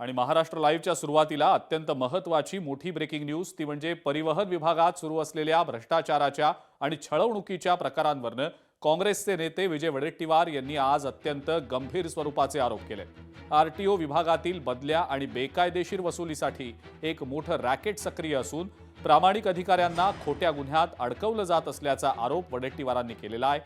आणि महाराष्ट्र लाईव्हच्या सुरुवातीला अत्यंत महत्त्वाची मोठी ब्रेकिंग न्यूज ती म्हणजे परिवहन विभागात सुरू असलेल्या भ्रष्टाचाराच्या आणि छळवणुकीच्या प्रकारांवरनं काँग्रेसचे नेते विजय वडेट्टीवार यांनी आज अत्यंत गंभीर स्वरूपाचे आरोप केले। आरटीओ विभागातील बदल्या आणि बेकायदेशीर वसुलीसाठी एक मोठं रॅकेट सक्रिय असून प्रामाणिक अधिकाऱ्यांना खोट्या गुन्ह्यात अडकवलं जात असल्याचा आरोप वडेट्टीवारांनी केलेला आहे।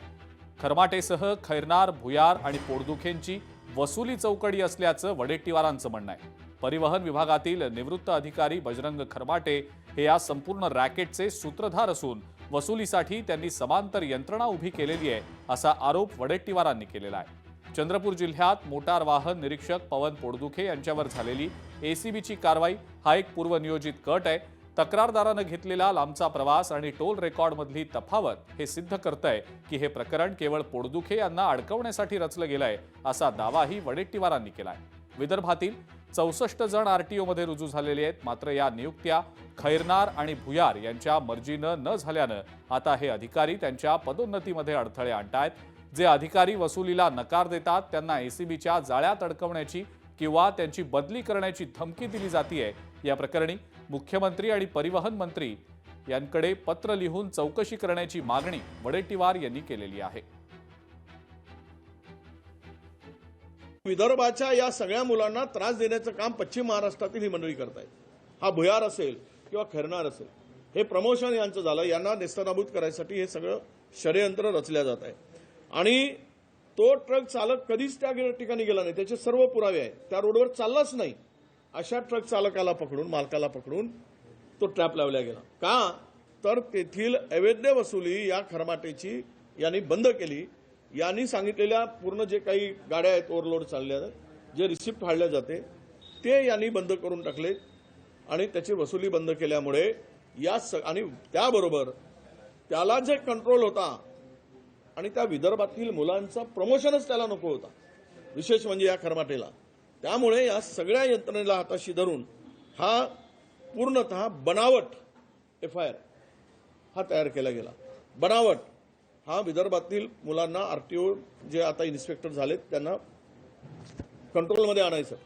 खरमाटेसह खैरनार, भुयार आणि पोटदुखेंची वसुली चौकडी असल्याचं वडेट्टीवारांचं म्हणणं आहे। परिवहन विभागातील निवृत्त अधिकारी बजरंग खरमाटे हे या संपूर्ण रॅकेटचे सूत्रधार असून वसुलीसाठी त्यांनी समांतर यंत्रणा उभी केलेली आहे असा आरोप वडेट्टीवारांनी केलेला आहे। चंद्रपूर जिल्ह्यात मोटार वाहन निरीक्षक पवन पोटदुखे यांच्यावर झालेली एसीबीची कारवाई हा एक पूर्वनियोजित कट आहे। तक्रारदारानं घेतलेला लांबचा प्रवास आणि टोल रेकॉर्डमधली तफावत हे सिद्ध करतंय की हे प्रकरण केवळ पोटदुखे यांना अडकवण्यासाठी रचलं गेलंय असा दावाही वडेट्टीवारांनी केलाय। विदर्भातील 64 जण आरटीओमध्ये रुजू झालेले आहेत, मात्र या नियुक्त्या खैरनार आणि भुयार यांच्या मर्जीनं न झाल्यानं आता हे अधिकारी त्यांच्या पदोन्नतीमध्ये अडथळे आणतायत। जे अधिकारी वसुलीला नकार देतात त्यांना एसीबीच्या जाळ्यात अडकवण्याची किंवा त्यांची बदली करण्याची धमकी दिली जातीये। या प्रकरणी मुख्यमंत्री आणि परिवहन मंत्री यांकडे पत्र लिहून चौकशी करण्याची मागणी वडेट्टीवार यांनी केलेली आहे। विदर्भाच्या या सगळ्या मुलांना त्रास देण्याचं काम पश्चिम महाराष्ट्रातील ही मंडळी करतायत। हा भुयार असेल किंवा खैरनार असेल, हे प्रमोशन यांचं झालं, यांना नेस्तनाबूत करायसाठी हे सगळं षडयंत्र रचल्या जात आहे। आणि तो ट्रक चालक कधीच त्या ठिकाणी गेला नाही, त्याचे सर्व पुरावे आहेत, त्या रोडवर चाललाच नाही, अशा ट्रक चालकाला पकडून, मालकाला पकडून तो ट्रॅप लावला गेला। का तर तेथील अवैध वसुली या खरमाटेची यांनी बंद केली। यांनी सांगितलेल्या पूर्ण जे काही गाड्या आहेत ओव्हरलोड चालल्या, जे रिसिप्ट फाडल्या जाते ते यांनी बंद करून टाकले आणि त्याची वसुली बंद केल्यामुळे या आणि त्याबरोबर त्याला जे कंट्रोल होता आणि त्या विदर्भातील मुलांचा प्रमोशनच त्याला नको होता, विशेष म्हणजे या खरमाटेला। त्यामुळे या सगळ्या यंत्रणेला हाताशी धरून हा पूर्णतः बनावट एफआयआर हा तयार केला गेला। बनावट हा विदर्भातील मुलांना आरटीओ जे आता इन्स्पेक्टर झालेत त्यांना कंट्रोलमध्ये आणायचं,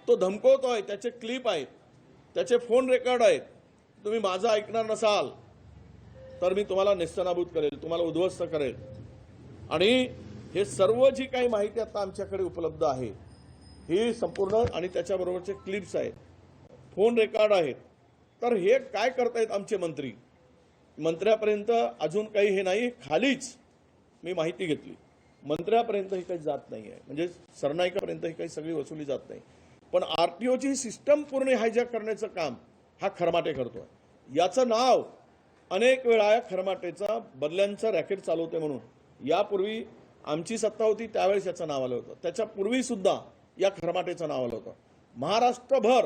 तो धमकवतोय, त्याचे क्लिप आहेत, त्याचे फोन रेकॉर्ड आहेत। तुम्ही माझं ऐकणार नसाल तर मी तुम्हाला नेस्तनाबूत करेल, तुम्हाला उद्ध्वस्त करेल। आणि हे सर्व जी काही माहिती आता आमच्याकडे उपलब्ध आहे ही संपूर्ण, आणि त्याच्याबरोबरचे क्लिप्स आहेत, फोन रेकॉर्ड आहेत। तर हे काय करतायत आमचे मंत्री? मंत्र्यापर्यंत अजून काही हे नाही, खालीच मी माहिती घेतली, मंत्र्यापर्यंत ही काही जात नाही आहे, म्हणजे सरनाईकापर्यंत ही काही सगळी वसुली जात नाही। पण आरटीओची सिस्टम पूर्ण हायजॅक करण्याचं काम हा खरमाटे करतोय। याचं नाव अनेक वेळा खरमाटेचा बदल्यांचा रॅकेट चालवते म्हणून यापूर्वी आमची सत्ता होती त्यावेळेस याचं नाव आलं होतं, त्याच्यापूर्वी सुद्धा या खरमाटेचं नाव आलं होतं। महाराष्ट्रभर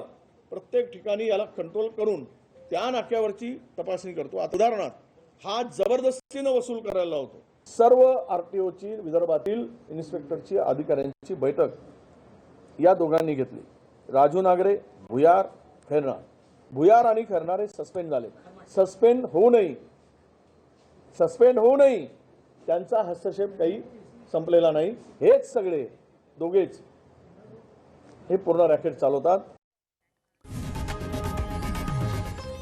प्रत्येक ठिकाणी याला कंट्रोल करून त्या नाक्यावरची तपासणी करतो। आता उदाहरणार्थ हा जबरदस्तीनं वसूल करायला लावतो। सर्व आरटीओची विदर्भातील इन्स्पेक्टरची अधिकाऱ्यांची बैठक या दोघांनी घेतली। राजू नागरे, भुयार, खैरनार, भुयार आणि खैरनार हे सस्पेंड झाले। सस्पेंड होऊ नये त्यांचा हस्तक्षेप काही संपलेला नाही। हेच सगळे दोघेच हे पूर्ण रॅकेट चालवतात।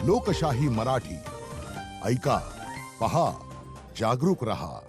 लोकशाही मराठी ऐका, पहा, जागरूक रहा।